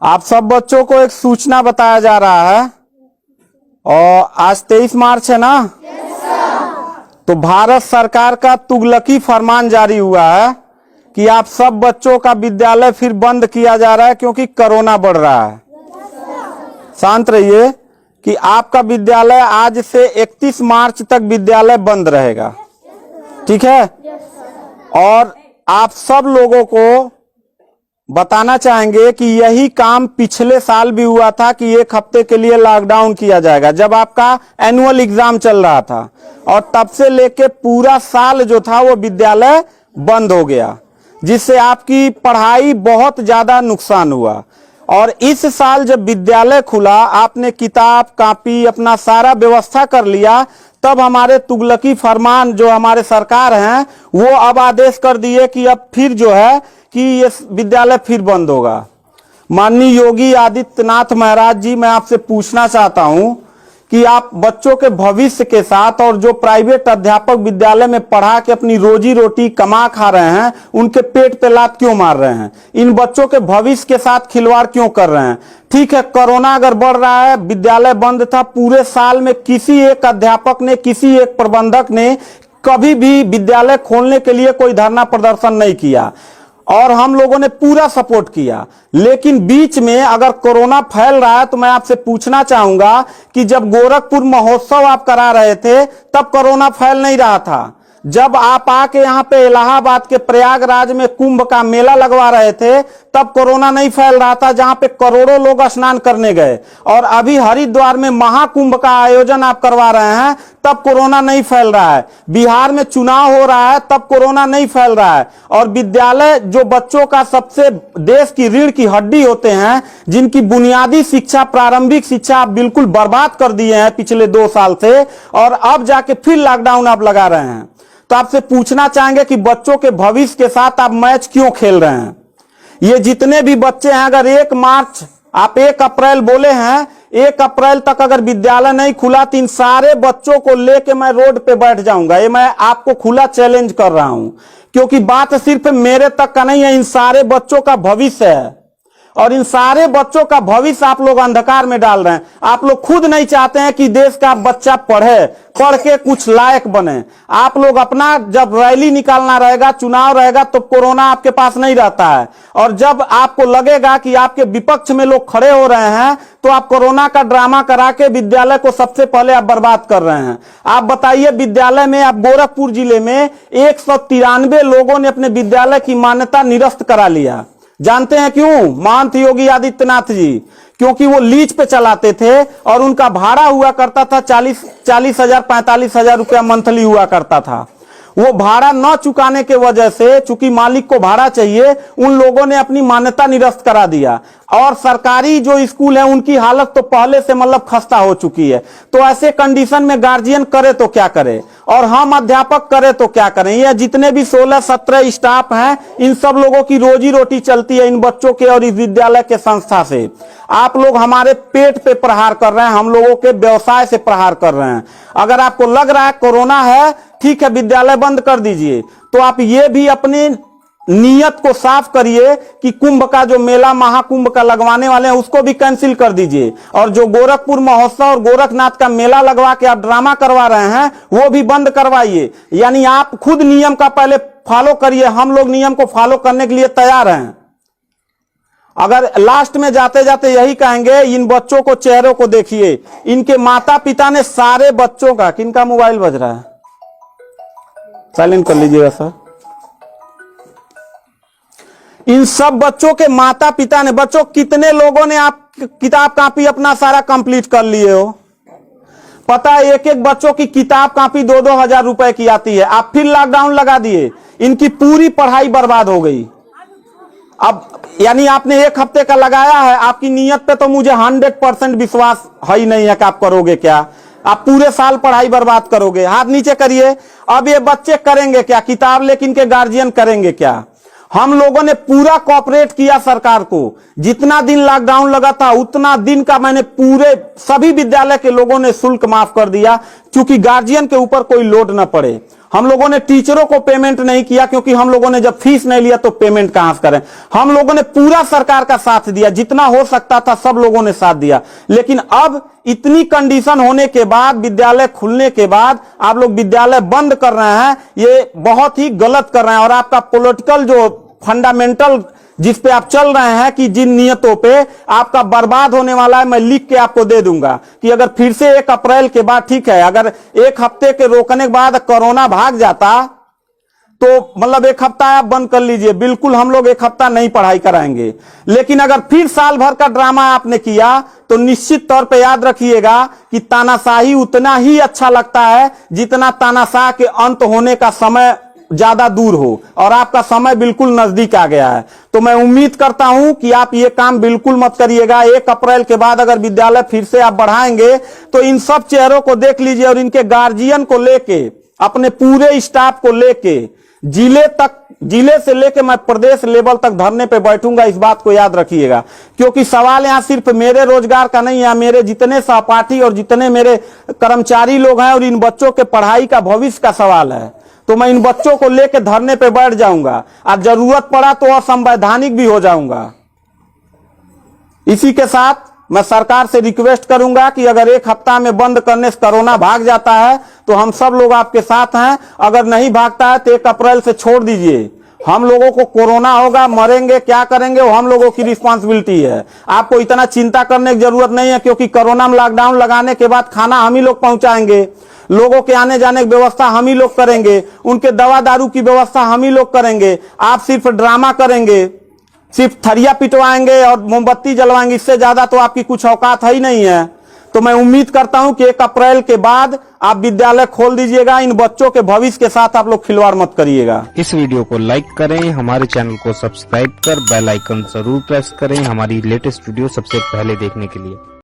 आप सब बच्चों को एक सूचना बताया जा रहा है और आज 23 मार्च है ना। तो भारत सरकार का तुगलकी फरमान जारी हुआ है कि आप सब बच्चों का विद्यालय फिर बंद किया जा रहा है क्योंकि कोरोना बढ़ रहा है। शांत रहिए कि आपका विद्यालय आज से 31 मार्च तक विद्यालय बंद रहेगा, ठीक है। और आप सब लोगों को बताना चाहेंगे कि यही काम पिछले साल भी हुआ था कि एक हफ्ते के लिए लॉकडाउन किया जाएगा जब आपका एनुअल एग्जाम चल रहा था, और तब से लेके पूरा साल जो था वो विद्यालय बंद हो गया, जिससे आपकी पढ़ाई बहुत ज्यादा नुकसान हुआ। और इस साल जब विद्यालय खुला, आपने किताब कॉपी अपना सारा व्यवस्था कर लिया, तब हमारे तुगलकी फरमान जो हमारे सरकार हैं वो अब आदेश कर दिए कि अब फिर जो है कि ये विद्यालय फिर बंद होगा। माननीय योगी आदित्यनाथ महाराज जी, मैं आपसे पूछना चाहता हूं कि आप बच्चों के भविष्य के साथ और जो प्राइवेट अध्यापक विद्यालय में पढ़ा के अपनी रोजी रोटी कमा खा रहे हैं, उनके पेट पे लात क्यों मार रहे हैं? इन बच्चों के भविष्य के साथ खिलवाड़ क्यों कर रहे हैं? ठीक है, कोरोना अगर बढ़ रहा है, विद्यालय बंद था, पूरे साल में किसी एक अध्यापक ने, किसी एक प्रबंधक ने कभी भी विद्यालय खोलने के लिए कोई धरना प्रदर्शन नहीं किया और हम लोगों ने पूरा सपोर्ट किया। लेकिन बीच में अगर कोरोना फैल रहा है तो मैं आपसे पूछना चाहूंगा कि जब गोरखपुर महोत्सव आप करा रहे थे तब कोरोना फैल नहीं रहा था। जब आप आके यहाँ पे इलाहाबाद के प्रयागराज में कुंभ का मेला लगवा रहे थे तब कोरोना नहीं फैल रहा था, जहां पे करोड़ों लोग स्नान करने गए। और अभी हरिद्वार में महाकुंभ का आयोजन आप करवा रहे हैं तब कोरोना नहीं फैल रहा है। बिहार में चुनाव हो रहा है तब कोरोना नहीं फैल रहा है। और विद्यालय जो बच्चों का सबसे देश की रीढ़ की हड्डी होते हैं, जिनकी बुनियादी शिक्षा, प्रारंभिक शिक्षा आप बिल्कुल बर्बाद कर दिए हैं पिछले 2 साल से, और अब जाके फिर लॉकडाउन आप लगा रहे हैं। तो आपसे पूछना चाहेंगे कि बच्चों के भविष्य के साथ आप मैच क्यों खेल रहे हैं? ये जितने भी बच्चे हैं, अगर 1 मार्च आप 1 अप्रैल बोले हैं, 1 अप्रैल तक अगर विद्यालय नहीं खुला तो इन सारे बच्चों को लेके मैं रोड पे बैठ जाऊंगा। ये मैं आपको खुला चैलेंज कर रहा हूं, क्योंकि बात सिर्फ मेरे तक का नहीं है, इन सारे बच्चों का भविष्य है। और इन सारे बच्चों का भविष्य आप लोग अंधकार में डाल रहे हैं। आप लोग खुद नहीं चाहते हैं कि देश का बच्चा पढ़े, पढ़ के कुछ लायक बने। आप लोग अपना, जब रैली निकालना रहेगा, चुनाव रहेगा, तो कोरोना आपके पास नहीं रहता है। और जब आपको लगेगा कि आपके विपक्ष में लोग खड़े हो रहे हैं तो आप कोरोना का ड्रामा करा के विद्यालय को सबसे पहले आप बर्बाद कर रहे हैं। आप बताइए, विद्यालय में, आप गोरखपुर जिले में 193 लोगों ने अपने विद्यालय की मान्यता निरस्त करा लिया। जानते हैं क्यों? महंत योगी आदित्यनाथ जी, क्योंकि वो लीज पे चलाते थे और उनका भाड़ा हुआ करता था 40,000 45,000 रुपया मंथली हुआ करता था। वो भाड़ा न चुकाने के वजह से, चूंकि मालिक को भाड़ा चाहिए, उन लोगों ने अपनी मान्यता निरस्त करा दिया। और सरकारी जो स्कूल है उनकी हालत तो पहले से मतलब खस्ता हो चुकी है। तो ऐसे कंडीशन में गार्जियन करे तो क्या करे, और हम अध्यापक करे तो क्या करें? ये जितने भी 16-17 स्टाफ हैं, इन सब लोगों की रोजी रोटी चलती है इन बच्चों के और इस विद्यालय के संस्था से। आप लोग हमारे पेट पे प्रहार कर रहे हैं, हम लोगों के व्यवसाय से प्रहार कर रहे हैं। अगर आपको लग रहा है कोरोना है, ठीक है, विद्यालय बंद कर दीजिए, तो आप ये भी अपनी नियत को साफ करिए कि कुंभ का जो मेला, महाकुंभ का लगवाने वाले हैं, उसको भी कैंसिल कर दीजिए। और जो गोरखपुर महोत्सव और गोरखनाथ का मेला लगवा के आप ड्रामा करवा रहे हैं, वो भी बंद करवाइए। यानी आप खुद नियम का पहले फॉलो करिए, हम लोग नियम को फॉलो करने के लिए तैयार हैं। अगर लास्ट में जाते जाते यही कहेंगे, इन बच्चों को, चेहरों को देखिए, इनके माता पिता ने सारे बच्चों का, किनका मोबाइल बज रहा है, साइलेंट कर लीजिएगा सर। इन सब बच्चों के माता पिता ने, बच्चों कितने लोगों ने आप किताब कॉपी अपना सारा कंप्लीट कर लिए हो? पता है, एक एक बच्चों की किताब कॉपी 2-2 हजार रुपए की आती है। आप फिर लॉकडाउन लगा दिए, इनकी पूरी पढ़ाई बर्बाद हो गई। अब यानी आपने 1 हफ्ते का लगाया है, आपकी नीयत पे तो मुझे 100% विश्वास है ही नहीं है कि आप करोगे क्या। आप पूरे साल पढ़ाई बर्बाद करोगे। हाथ नीचे करिए। अब ये बच्चे करेंगे क्या? किताब लेकिन के गार्जियन करेंगे क्या? हम लोगों ने पूरा कोऑपरेट किया सरकार को। जितना दिन लॉकडाउन लगा था उतना दिन का मैंने पूरे सभी विद्यालय के लोगों ने शुल्क माफ कर दिया, क्योंकि गार्जियन के ऊपर कोई लोड न पड़े। हम लोगों ने टीचरों को पेमेंट नहीं किया, क्योंकि हम लोगों ने जब फीस नहीं लिया तो पेमेंट कहां से करें। हम लोगों ने पूरा सरकार का साथ दिया, जितना हो सकता था सब लोगों ने साथ दिया। लेकिन अब इतनी कंडीशन होने के बाद, विद्यालय खुलने के बाद आप लोग विद्यालय बंद कर रहे हैं, ये बहुत ही गलत कर रहे हैं। और आपका पॉलिटिकल जो फंडामेंटल जिस पे आप चल रहे हैं कि जिन नियतों पे आपका बर्बाद होने वाला है, मैं लिख के आपको दे दूंगा कि अगर फिर से 1 अप्रैल के बाद, ठीक है, अगर 1 हफ्ते के रोकने के बाद कोरोना भाग जाता तो मतलब 1 हफ्ता आप बंद कर लीजिए, बिल्कुल हम लोग 1 हफ्ता नहीं पढ़ाई कराएंगे। लेकिन अगर फिर साल भर का ड्रामा आपने किया तो निश्चित तौर पे याद रखिएगा कि तानाशाही उतना ही अच्छा लगता है जितना तानाशाह के अंत होने का समय ज्यादा दूर हो, और आपका समय बिल्कुल नजदीक आ गया है। तो मैं उम्मीद करता हूं कि आप ये काम बिल्कुल मत करिएगा। 1 अप्रैल के बाद अगर विद्यालय फिर से आप बढ़ाएंगे तो इन सब चेहरों को देख लीजिए और इनके गार्जियन को लेके, अपने पूरे स्टाफ को लेके जिले से लेके मैं प्रदेश लेवल तक धरने पे बैठूंगा। इस बात को याद रखिएगा, क्योंकि सवाल यहां सिर्फ मेरे रोजगार का नहीं है, मेरे जितने सहपाठी और जितने मेरे कर्मचारी लोग हैं और इन बच्चों के पढ़ाई का भविष्य का सवाल है। तो मैं इन बच्चों को लेकर धरने पे बैठ जाऊंगा और जरूरत पड़ा तो असंवैधानिक भी हो जाऊंगा। इसी के साथ मैं सरकार से रिक्वेस्ट करूंगा कि अगर 1 हफ्ता में बंद करने से कोरोना भाग जाता है तो हम सब लोग आपके साथ हैं। अगर नहीं भागता है तो 1 अप्रैल से छोड़ दीजिए। हम लोगों को कोरोना होगा, मरेंगे, क्या करेंगे वो हम लोगों की रिस्पांसिबिलिटी है। आपको इतना चिंता करने की जरूरत नहीं है, क्योंकि कोरोना में लॉकडाउन लगाने के बाद खाना हम ही लोग पहुंचाएंगे, लोगों के आने जाने की व्यवस्था हम ही लोग करेंगे, उनके दवा दारू की व्यवस्था हम ही लोग करेंगे। आप सिर्फ ड्रामा करेंगे, सिर्फ थरिया पिटवाएंगे और मोमबत्ती जलवाएंगे, इससे ज्यादा तो आपकी कुछ औकात है ही नहीं है। तो मैं उम्मीद करता हूं कि 1 अप्रैल के बाद आप विद्यालय खोल दीजिएगा। इन बच्चों के भविष्य के साथ आप लोग खिलवाड़ मत करिएगा। इस वीडियो को लाइक करें, हमारे चैनल को सब्सक्राइब कर बेल आइकन जरूर प्रेस करें हमारी लेटेस्ट वीडियो सबसे पहले देखने के लिए।